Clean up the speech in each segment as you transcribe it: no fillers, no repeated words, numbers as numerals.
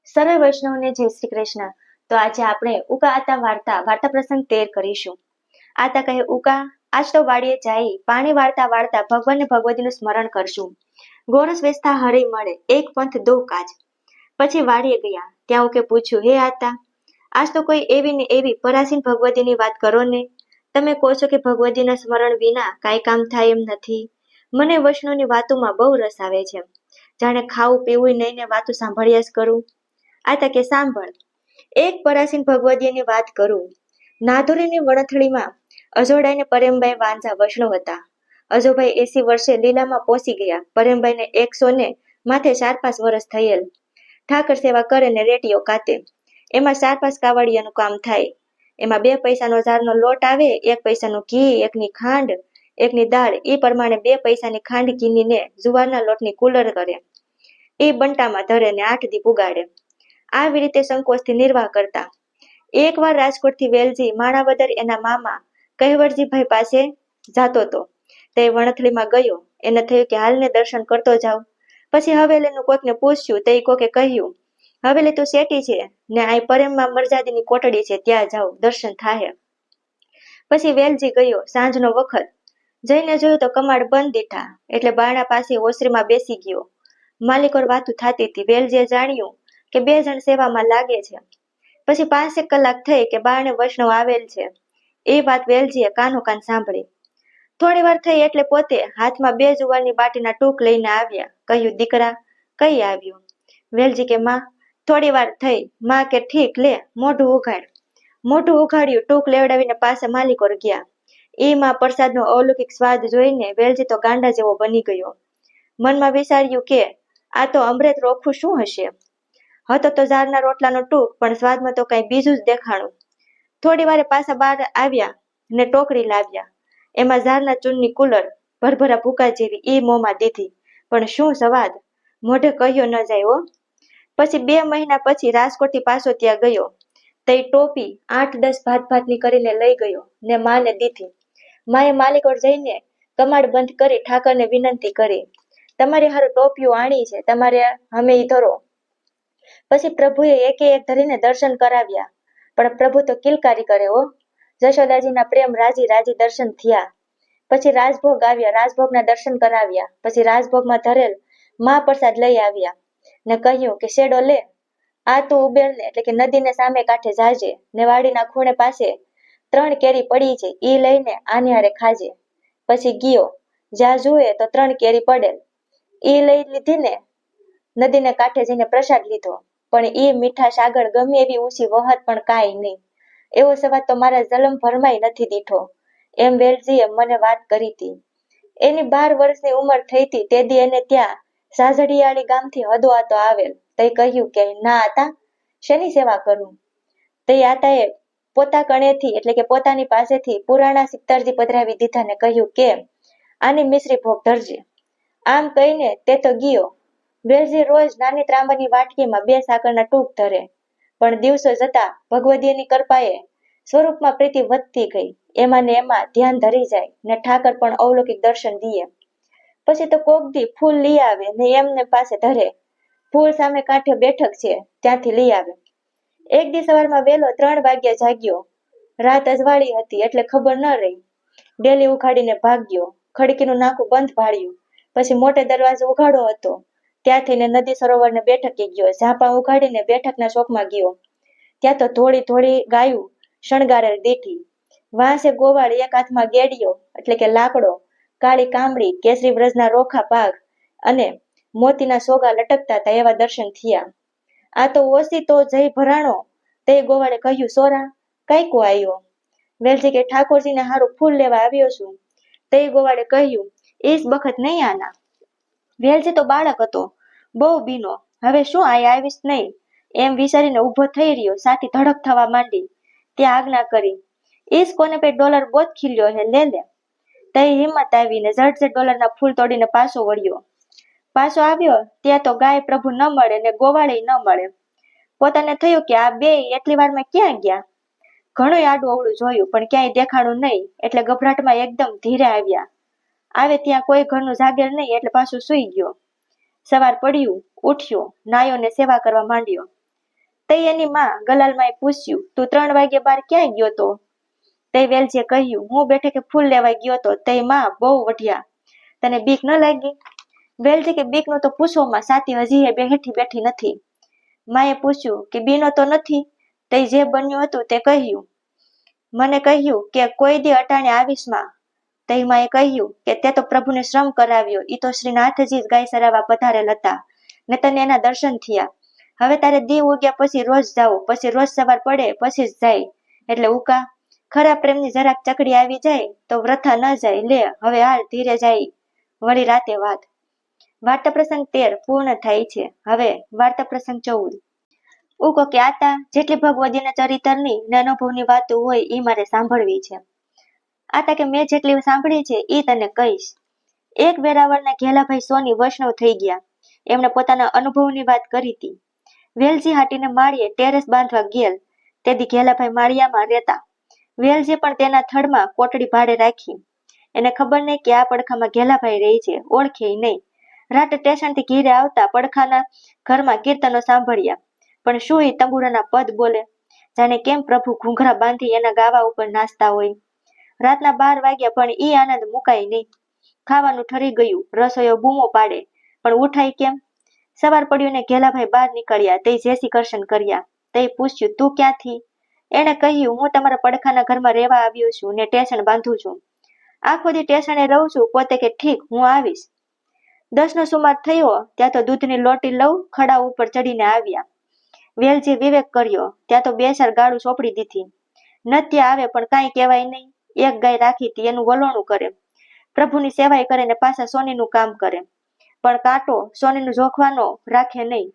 સરળ વૈષ્ણવને જય શ્રી કૃષ્ણ। તો આજે આપણે ઉકા આતા વાર્તા પ્રસંગ 13 કરીશું। આતા કહે, ઉકા, આજ તો વાડીએ જાય પાણી વાળતા વાળતા ભગવાન ને ભગવતીનું સ્મરણ કરશું। ગોરસ વેચતા હરી મળે, એક પંથ દો કાજ। પછી વાડીએ ગયા, ત્યાં ઉકે પૂછ્યું, હે આતા, આજ તો કોઈ એવી ને એવી પરાસીન ભગવતીની વાત કરો ને। તમે કહો છો કે ભગવતીના સ્મરણ વિના કાંઈ કામ થાય એમ નથી। મને વૈષ્ણવની વાતોમાં બહુ રસ આવે છે, જાણે ખાવું પીવું નહીં ને વાતો સાંભળ્યા જ કરું। આતા કે, સાંભળ, એક પરાસીન ભગવતીની વાત કરું। નાધોરીની વણથળીમાં અજોડાઈને પરમભાઈ વાંઝા વૈષ્ણવ હતા। અજોભાઈ 80 વર્ષે લીલામાં પહોંચી ગયા। પરમભાઈને 100 ને માથે 4-5 વર્ષ થયેલ। ઠાકર સેવા કરે ને રેટીઓ કાતે, એમાં 4-5 કાવડિયાનું કામ થાય। એમાં 2 પૈસાનો ઝારનો લોટ આવે, 1 પૈસાનું ઘી, 1ની ખાંડ, 1ની દાળ, એ પ્રમાણે 2 પૈસાની ખાંડ ઘીનીને જુવારના લોટની કુલર કરે, એ બંટામાં ધરે ને 8 દી પુગાડે। આવી રીતે સંકોચથી નિર્વાહ કરતા। એકવાર રાજકોટથી વેલજી માણાવદર એના મામા કહેવરજીભાઈ પાસે જાતો તો તે વણથળીમાં ગયો। એને થયું કે હાલને દર્શન કરતો જાવ। પછી હવેલીનું કોઈકને પૂછ્યું, તે કોકે કહ્યું, હવેલી તો શેટી છે ને આ પરમમાં મરજાદીની કોટડી છે, ત્યાં જાવ, દર્શન થાય। પછી વેલજી ગયો। સાંજનો વખત જઈને જોયું તો કમાડ બંધ દીઠા, એટલે બારણા પાસે ઓસરીમાં બેસી ગયો। માલિકોર વાતું થાતી હતી। વેલજીએ જાણ્યું કે 2 જણ સેવામાં લાગે છે। પછી 5 કલાક થઈ કે બારણે વૈષ્ણવ આવેલ છે। એ વાત વેલજીએ કાનો કાન સાંભળી। થોડી વાર થઈ એટલે પોતે હાથમાં 2 જુવારની બાટીના ટૂંક લઈને આવ્યા। કહ્યું, દીકરા, કઈ આવ્યો? વેલજી કે, માં, થોડી વાર થઈ। માં કે, ઠીક, લે મોઢું ઉઘાડ। મોઢું ઉઘાડ્યું, ટૂંક લેવડાવીને પાસે માલિકોર ગયા। એ માં પ્રસાદનો અલૌકિક સ્વાદ જોઈને વેલજી તો ગાંડા જેવો બની ગયો। મનમાં વિચાર્યું કે આ તો અમૃત રોખું શું હશે? હતો તો ઝારના રોટલાનો ટૂંક, પણ સ્વાદમાં તો કઈ બીજું જ દેખાણું। થોડી વારે પાછા બહાર આવ્યા ને ટોકરી લાવ્યા। એમાં ઝારના ચૂનની કુલર ભરભરા ભૂકા જેવી એ મોંમાં દીધી, પણ શું સ્વાદ! મોઢે કહ્યો ન જાય હો। પછી 2 મહિના પછી રાજકોટથી પાછો ત્યાં ગયો। તે ટોપી 8-10 ભાતની કરીને લઈ ગયો ને માને દીધી। માએ માલિકોર જઈને કમાડ બંધ કરી ઠાકરને વિનંતી કરી, તમારી હારું ટોપિયું આણી છે, તમારે હમે ઈ ધરો। પછી પ્રભુએ એકે એક ધરીને દર્શન કરાવ્યા, પણ પ્રભુ તો કિલકારી કરે હો। જશોદાજીના પ્રેમ રાજી રાજી દર્શન થયા। પછી રાજભોગ આવ્યા, રાજભોગના દર્શન કરાવ્યા। પછી રાજભોગમાં ધરેલ મહાપ્રસાદ લઈ આવ્યા ને કહ્યું કે શેડો લે, આ તું ઉબેરને એટલે કે નદીને સામે કાંઠે જાજે ને વાડીના ખૂણે પાસે 3 કેરી પડી છે, ઈ લઈને આને હારે ખાજે। પછી ગયો, જ્યાં જુએ તો 3 કેરી પડેલ, ઈ લઈ લીધી ને નદીને કાંઠે જઈને પ્રસાદ લીધો, પણ એ મીઠાશ આગળ ગમે એવી ઊંચી વહત પણ કાંઈ નહીં, એવો સ્વાદ તો મારા જલમ ભરમાય નથી દીઠો, એમ વેલજીએ મને વાત કરી હતી। એની 12 વર્ષની ઉંમર થઈ હતી તે દી એને ત્યાં સાજડિયાળી ગામથી હદો આતો આવેલ। તે કહ્યું કે ના આતા, શેની સેવા કરું? તે આતાએ પોતા કણેથી એટલે કે પોતાની પાસેથી પુરાણા સિત્તરજી પધરાવી દીધા ને કહ્યું કે આની મિશ્રી ભોગ ધરજે। આમ કહીને તે તો ગયો। વેલજી રોજ નાની ત્રાંબાની વાટકીમાં 2 સાકરના ટૂંક ધરે, પણ દિવસો જતા ભગવદીની કૃપાએ સ્વરૂપમાં પ્રીતિ વધતી ગઈ। એમાં ને એમાં ધ્યાન ધરી જાય ને ઠાકર પણ અવલૌકિક દર્શન દીએ। પછી તો કોક દી ફૂલ લઈ આવે ને એમને પાસે ધરે, ફૂલ સામે કાંઠે બેઠક છે ત્યાંથી લઈ આવે। એક દી સવારમાં વહેલો 3 વાગ્યે જાગ્યો। રાત અજવાળી હતી એટલે ખબર ન રહી। ડેલી ઉઘાડીને ભાગ્યો, ખડકીનું નાકું બંધ ભાળ્યું। પછી મોટે દરવાજો ઉઘાડો હતો, ત્યાં થઈને નદી સરોવરને બેઠકે ગયો। ઝાંપા ઉઘાડીને બેઠકના ચોકમાં ગયો, ત્યાં તો ધોળી ધોળી ગાયું શણગારેલ દીઠી। વાંસે ગોવાળ, એક હાથમાં ગેડિયો એટલે કે લાકડો, કાળી કામળી, કેસરી વ્રજના રોખા પાઘ અને મોતીના સોગા લટકતા હતા, એવા દર્શન થયા। આ તો ઓછી તો જઈ ભરાણો। તે ગોવાળે કહ્યું, સોરા, કાંઈકો આવ્યો? વેલજી કે, ઠાકોરજીને હારું ફૂલ લેવા આવ્યો છું। તે ગોવાળે કહ્યું, ઈસ બખત નહીં આના। વેલજી તો બાળક હતો, બહુ બીનો, હવે શું આયા આવીશ નહીં એમ વિચારીને ઊભો થઈ રહ્યો। સાથી ધડક થવા માંડી, ત્યાં આજ્ઞા કરી, ઈસ કોને પે ડોલર બોત ખીલ્યો હે, લે લે। તે હિંમત આવીને ઝટ ડોલરના ફૂલ તોડીને પાછો વળ્યો। પાછો આવ્યો ત્યાં તો ગાય પ્રભુ ન મળે ને ગોવાળે ન મળે। પોતાને થયું કે આ 2 એટલી વારમાં ક્યાં ગયા? ઘણું આડું અવળું જોયું, પણ ક્યાંય દેખાણું નહીં, એટલે ગભરાટમાં એકદમ ધીરે આવ્યા। આવે ત્યાં કોઈ ઘરનું જાગેર નહીં એટલે પાછું સૂઈ ગયો। સવાર પડ્યું, ઉઠ્યો, નાયો ને સેવા કરવા માંડ્યો। તે એની માં ગલાલમાએ પૂછ્યું, તું 3 વાગ્યે બહાર ક્યાં ગયો તો? તે વેલજીએ કહ્યું, હું બેઠે કે ફૂલ લેવા ગયો તો. તે માં બહુ વઢિયા, તને બીક ન લાગી? વેલજી કે બીકનું તો પૂછવામાં, સાતી હજી એ બેઠી નથી. માએ પૂછ્યું કે બીનો તો નથી? તે જે બન્યું હતું તે કહ્યું. મને કહ્યું કે કોઈ દી અટાણે આવીશ માં. તે માએ કહ્યું કે તે તો પ્રભુને શ્રમ કરાવ્યો, ઈ તો શ્રીનાથજી જ ગાય સરાવવા પધારેલ હતા ને તને એના દર્શન થયા. હવે તારે દી ઉગ્યા પછી રોજ જાવું, પછી રોજ સવાર પડે પછી જ જાય. એટલે ઉકા, ખરા પ્રેમની જરાક ચકડી આવી જાય તો વ્રથા ન જાય. લે હવે હાલ, ધીરે જાય, વળી રાતે વાત. વાર્તા પ્રસંગ 13 પૂર્ણ થાય છે. હવે વાર્તા પ્રસંગ 14. ઉકો કે આતા જેટલી ભગવદીના ચરિત્રની ને અનુભવની વાતો હોય એ મારે સાંભળવી છે. આતા કે મેં જેટલી સાંભળી છે એ તને કહીશ. એક વેરાવળના ઘેલાભાઈ સોની વૈષ્ણવ થઈ ગયા. એમણે પોતાના અનુભવની વાત કરી હતી. વેલજી હાટીને માળીએ ટેરેસ બાંધવા ગયેલ. તેથી ઘેલાભાઈ માળિયામાં રહેતા. વેલજી પણ તેના થડમાં કોટડી ભાડે રાખી. એને ખબર નહીં કે આ પડખામાં ઘેલાભાઈ રહી છે, ઓળખે નહીં. રાતે સ્ટેશનથી ઘીરે આવતા પડખાના ઘરમાં કીર્તનો સાંભળ્યા. પણ શું એ તંબુરાના પદ બોલે, જાણે કેમ પ્રભુ ઘૂંઘરા બાંધી એના ગાવા ઉપર નાચતા હોય. રાતના 12 વાગ્યા પણ ઈ આનંદ મુકાય નહીં. ખાવાનું ઠરી ગયું, રસોઈયો બૂમો પાડે પણ ઉઠાય કેમ? સવાર પડ્યું ને ઘેલાભાઈ બહાર નીકળ્યા. તે જેસી કરશન કર્યા. તે પૂછ્યું, તું ક્યાંથી? એણે કહ્યું, હું તમારા પડખાના ઘરમાં રહેવા આવ્યો છું ને ટેશન બાંધું છું. આખો દી ટેશને રહું છું. પોતે કે ઠીક, હું આવીશ. 10નો સુમાર થયો ત્યાં તો દૂધની લોટી લઉં ખડા ઉપર ચડીને આવ્યા. વેલજી વિવેક કર્યો ત્યાં તો 2-4 ગાળું ચોપડી દીધી. નત્ય આવે પણ કાંઈ કહેવાય નહીં. એક ગાય રાખી હતી, એનું વલોણું કરે, પ્રભુની સેવાય કરે ને પાછા સોનીનું કામ કરે. પણ કાંટો સોનીનું જોખવાનો રાખે નહીં.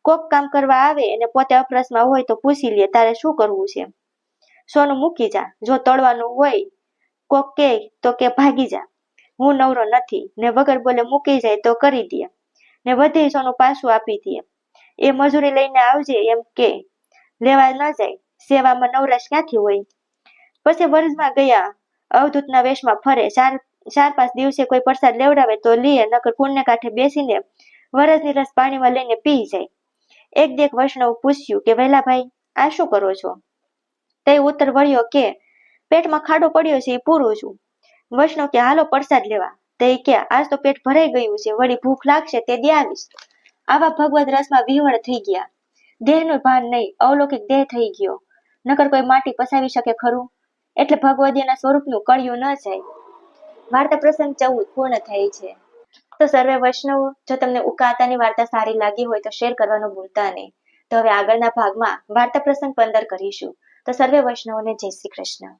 કોક કામ કરવા આવે અને પોતે અપરસમાં હોય તો પૂછી લે, તારે શું કરવું છે? સોનું મૂકી જા. જો તળવાનું હોય કોક કે તો કે ભાગી જા, હું નવરો નથી. ને વગર બોલે મૂકી જાય તો કરી દે ને વધે સોનું પાછું આપી દે. એ મજૂરી લઈને આવજે એમ કે. લેવા ન જાય, સેવામાં નવરાશ ક્યાંથી હોય? પછી વરજમાં ગયા. અવધૂતના વેશમાં ફરે. 4-5 દિવસે કોઈ પ્રસાદ લેવડાવે તો લે, નકર કુંડને કાંઠે બેસીને વરજની રસ પાણીમાં લઈને પી જાય. એક દેખ વૈષ્ણવ પૂછ્યું કે વહેલાભાઈ, આ શું કરો છો? તે ઉત્તર વળ્યો કે પેટમાં ખાડો પડ્યો છે એ પૂરું છું. વૈષ્ણવ કે હાલો પ્રસાદ લેવા. તે કે આજ તો પેટ ભરાઈ ગયું છે, વળી ભૂખ લાગશે તે દી આવીશ. આવા ભગવદ રસમાં વિહવળ થઈ ગયા. દેહનું ભાન નહીં, અવલૌકિક દેહ થઈ ગયો. નકર કોઈ માટી પસાવી શકે ખરું? એટલે ભગવદીના સ્વરૂપનું કળિયું ન જાય. વાર્તા પ્રસંગ 14 પૂર્ણ થાય છે. તો સર્વે વૈષ્ણવો, જો તમને ઉકાતાની વાર્તા સારી લાગી હોય તો શેર કરવાનું ભૂલતા નહીં. તો હવે આગળના ભાગમાં વાર્તા પ્રસંગ 15 કરીશું. તો સર્વે વૈષ્ણવોને જય શ્રી કૃષ્ણ.